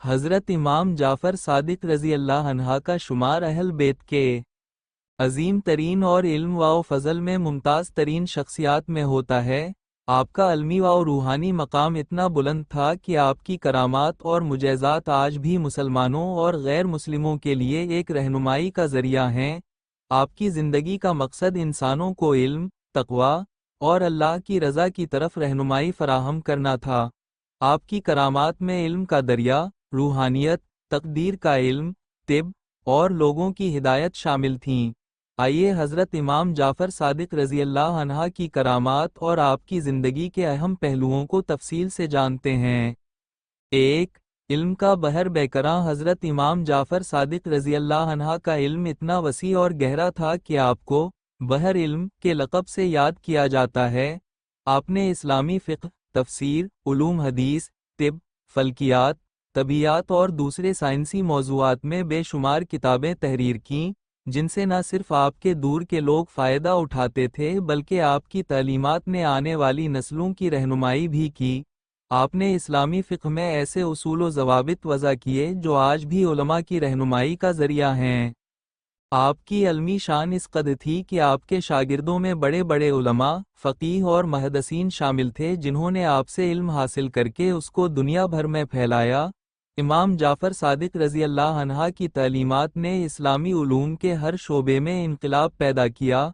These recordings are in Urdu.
حضرت امام جعفر صادق رضی اللہ عنہ کا شمار اہل بیت کے عظیم ترین اور علم و فضل میں ممتاز ترین شخصیات میں ہوتا ہے۔ آپ کا علمی و روحانی مقام اتنا بلند تھا کہ آپ کی کرامات اور معجزات آج بھی مسلمانوں اور غیر مسلموں کے لیے ایک رہنمائی کا ذریعہ ہیں۔ آپ کی زندگی کا مقصد انسانوں کو علم، تقوی اور اللہ کی رضا کی طرف رہنمائی فراہم کرنا تھا۔ آپ کی کرامات میں علم کا دریا، روحانیت، تقدیر کا علم، طب اور لوگوں کی ہدایت شامل تھیں۔ آئیے حضرت امام جعفر صادق رضی اللہ عنہ کی کرامات اور آپ کی زندگی کے اہم پہلوؤں کو تفصیل سے جانتے ہیں۔ 1۔ علم کا بحر بیکراں۔ حضرت امام جعفر صادق رضی اللہ عنہ کا علم اتنا وسیع اور گہرا تھا کہ آپ کو بحر علم کے لقب سے یاد کیا جاتا ہے۔ آپ نے اسلامی فقہ، تفسیر، علوم حدیث، طب، فلکیات، طبیعیات اور دوسرے سائنسی موضوعات میں بے شمار کتابیں تحریر کیں، جن سے نہ صرف آپ کے دور کے لوگ فائدہ اٹھاتے تھے بلکہ آپ کی تعلیمات نے آنے والی نسلوں کی رہنمائی بھی کی۔ آپ نے اسلامی فقہ میں ایسے اصول و ضوابط وضع کیے جو آج بھی علماء کی رہنمائی کا ذریعہ ہیں۔ آپ کی علمی شان اس قدر تھی کہ آپ کے شاگردوں میں بڑے بڑے علماء، فقیہ اور محدثین شامل تھے جنہوں نے آپ سے علم حاصل کر کے اس کو دنیا بھر میں پھیلایا۔ امام جعفر صادق رضی اللہ عنہ کی تعلیمات نے اسلامی علوم کے ہر شعبے میں انقلاب پیدا کیا۔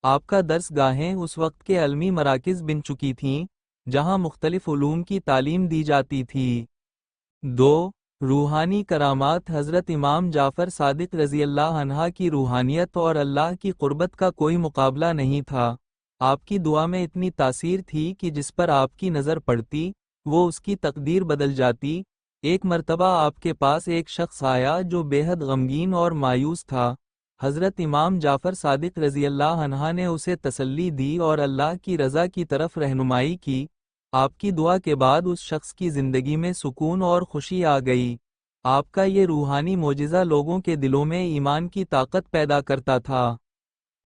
آپ کا درس گاہیں اس وقت کے علمی مراکز بن چکی تھیں، جہاں مختلف علوم کی تعلیم دی جاتی تھی۔ 2۔ روحانی کرامات۔ حضرت امام جعفر صادق رضی اللہ عنہ کی روحانیت اور اللہ کی قربت کا کوئی مقابلہ نہیں تھا۔ آپ کی دعا میں اتنی تاثیر تھی کہ جس پر آپ کی نظر پڑتی، وہ اس کی تقدیر بدل جاتی۔ ایک مرتبہ آپ کے پاس ایک شخص آیا جو بے حد غمگین اور مایوس تھا۔ حضرت امام جعفر صادق رضی اللہ عنہ نے اسے تسلی دی اور اللہ کی رضا کی طرف رہنمائی کی۔ آپ کی دعا کے بعد اس شخص کی زندگی میں سکون اور خوشی آ گئی۔ آپ کا یہ روحانی معجزہ لوگوں کے دلوں میں ایمان کی طاقت پیدا کرتا تھا۔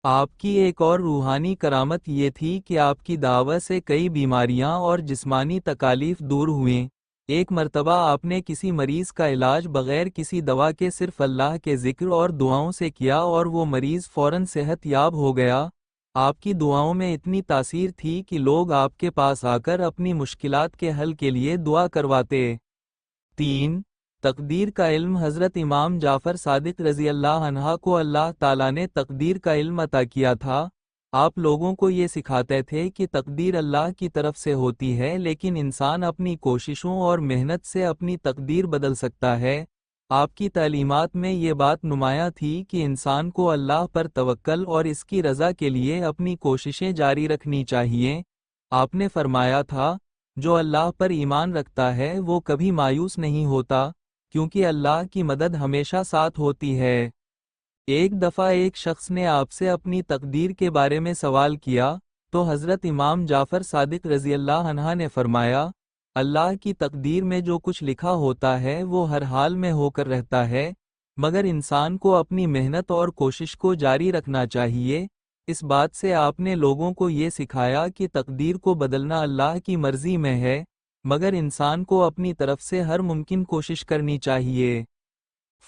آپ کی ایک اور روحانی کرامت یہ تھی کہ آپ کی دعوت سے کئی بیماریاں اور جسمانی تکالیف دور ہوئیں۔ ایک مرتبہ آپ نے کسی مریض کا علاج بغیر کسی دوا کے صرف اللہ کے ذکر اور دعاؤں سے کیا اور وہ مریض فوراً صحت یاب ہو گیا۔ آپ کی دعاؤں میں اتنی تاثیر تھی کہ لوگ آپ کے پاس آ کر اپنی مشکلات کے حل کے لیے دعا کرواتے۔ 3۔ تقدیر کا علم۔ حضرت امام جعفر صادق رضی اللہ عنہ کو اللہ تعالیٰ نے تقدیر کا علم عطا کیا تھا۔ آپ لوگوں کو یہ سکھاتے تھے کہ تقدیر اللہ کی طرف سے ہوتی ہے، لیکن انسان اپنی کوششوں اور محنت سے اپنی تقدیر بدل سکتا ہے۔ آپ کی تعلیمات میں یہ بات نمایاں تھی کہ انسان کو اللہ پر توکل اور اس کی رضا کے لیے اپنی کوششیں جاری رکھنی چاہیے۔ آپ نے فرمایا تھا، جو اللہ پر ایمان رکھتا ہے وہ کبھی مایوس نہیں ہوتا، کیونکہ اللہ کی مدد ہمیشہ ساتھ ہوتی ہے۔ ایک دفعہ ایک شخص نے آپ سے اپنی تقدیر کے بارے میں سوال کیا، تو حضرت امام جعفر صادق رضی اللہ عنہ نے فرمایا، اللہ کی تقدیر میں جو کچھ لکھا ہوتا ہے وہ ہر حال میں ہو کر رہتا ہے، مگر انسان کو اپنی محنت اور کوشش کو جاری رکھنا چاہیے۔ اس بات سے آپ نے لوگوں کو یہ سکھایا کہ تقدیر کو بدلنا اللہ کی مرضی میں ہے، مگر انسان کو اپنی طرف سے ہر ممکن کوشش کرنی چاہیے۔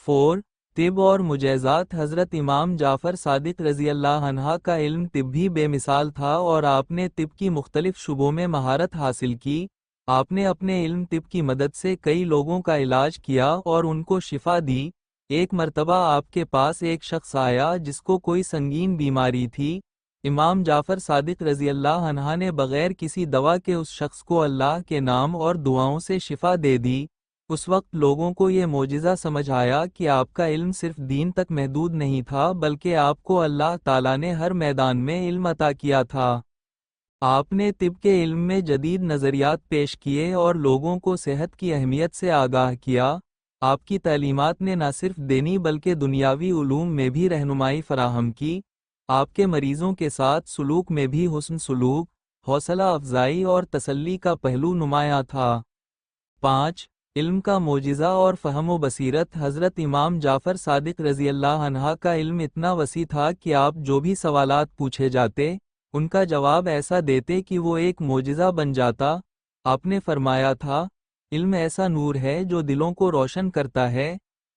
4۔ طب اور معجزات۔ حضرت امام جعفر صادق رضی اللہ عنہ کا علم طبی بے مثال تھا اور آپ نے طب کی مختلف شعبوں میں مہارت حاصل کی۔ آپ نے اپنے علم طب کی مدد سے کئی لوگوں کا علاج کیا اور ان کو شفا دی۔ ایک مرتبہ آپ کے پاس ایک شخص آیا جس کو کوئی سنگین بیماری تھی۔ امام جعفر صادق رضی اللہ عنہ نے بغیر کسی دوا کے اس شخص کو اللہ کے نام اور دعاؤں سے شفا دے دی۔ اس وقت لوگوں کو یہ معجزہ سمجھ آیا کہ آپ کا علم صرف دین تک محدود نہیں تھا بلکہ آپ کو اللہ تعالیٰ نے ہر میدان میں علم عطا کیا تھا۔ آپ نے طب کے علم میں جدید نظریات پیش کیے اور لوگوں کو صحت کی اہمیت سے آگاہ کیا۔ آپ کی تعلیمات نے نہ صرف دینی بلکہ دنیاوی علوم میں بھی رہنمائی فراہم کی۔ آپ کے مریضوں کے ساتھ سلوک میں بھی حسن سلوک، حوصلہ افزائی اور تسلی کا پہلو نمایاں تھا۔ 5۔ علم کا معجزہ اور فہم و بصیرت۔ حضرت امام جعفر صادق رضی اللہ عنہ کا علم اتنا وسیع تھا کہ آپ جو بھی سوالات پوچھے جاتے، ان کا جواب ایسا دیتے کہ وہ ایک معجزہ بن جاتا۔ آپ نے فرمایا تھا، علم ایسا نور ہے جو دلوں کو روشن کرتا ہے۔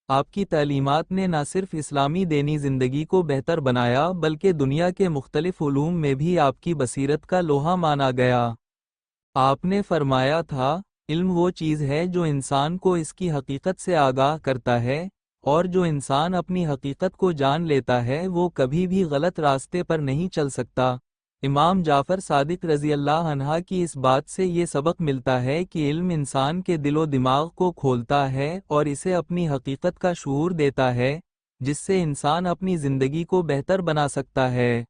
آپ کی تعلیمات نے نہ صرف اسلامی دینی زندگی کو بہتر بنایا بلکہ دنیا کے مختلف علوم میں بھی آپ کی بصیرت کا لوہا مانا گیا۔ آپ نے فرمایا تھا، علم وہ چیز ہے جو انسان کو اس کی حقیقت سے آگاہ کرتا ہے، اور جو انسان اپنی حقیقت کو جان لیتا ہے وہ کبھی بھی غلط راستے پر نہیں چل سکتا۔ امام جعفر صادق رضی اللہ عنہ کی اس بات سے یہ سبق ملتا ہے کہ علم انسان کے دل و دماغ کو کھولتا ہے اور اسے اپنی حقیقت کا شعور دیتا ہے، جس سے انسان اپنی زندگی کو بہتر بنا سکتا ہے۔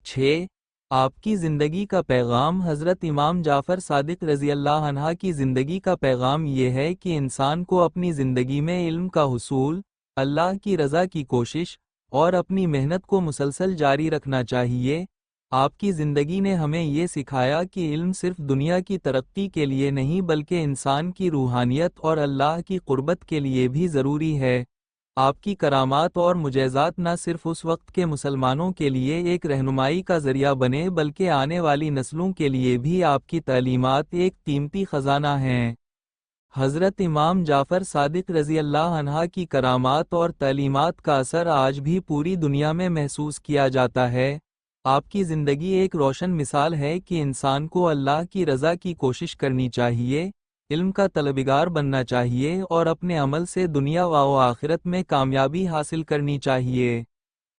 6۔ آپ کی زندگی کا پیغام۔ حضرت امام جعفر صادق رضی اللہ عنہ کی زندگی کا پیغام یہ ہے کہ انسان کو اپنی زندگی میں علم کا حصول، اللہ کی رضا کی کوشش، اور اپنی محنت کو مسلسل جاری رکھنا چاہیے۔ آپ کی زندگی نے ہمیں یہ سکھایا کہ علم صرف دنیا کی ترقی کے لیے نہیں بلکہ انسان کی روحانیت اور اللہ کی قربت کے لیے بھی ضروری ہے۔ آپ کی کرامات اور معجزات نہ صرف اس وقت کے مسلمانوں کے لیے ایک رہنمائی کا ذریعہ بنے بلکہ آنے والی نسلوں کے لیے بھی آپ کی تعلیمات ایک قیمتی خزانہ ہیں۔ حضرت امام جعفر صادق رضی اللہ عنہ کی کرامات اور تعلیمات کا اثر آج بھی پوری دنیا میں محسوس کیا جاتا ہے۔ آپ کی زندگی ایک روشن مثال ہے کہ انسان کو اللہ کی رضا کی کوشش کرنی چاہیے، علم کا طلبگار بننا چاہیے اور اپنے عمل سے دنیا و آخرت میں کامیابی حاصل کرنی چاہیے۔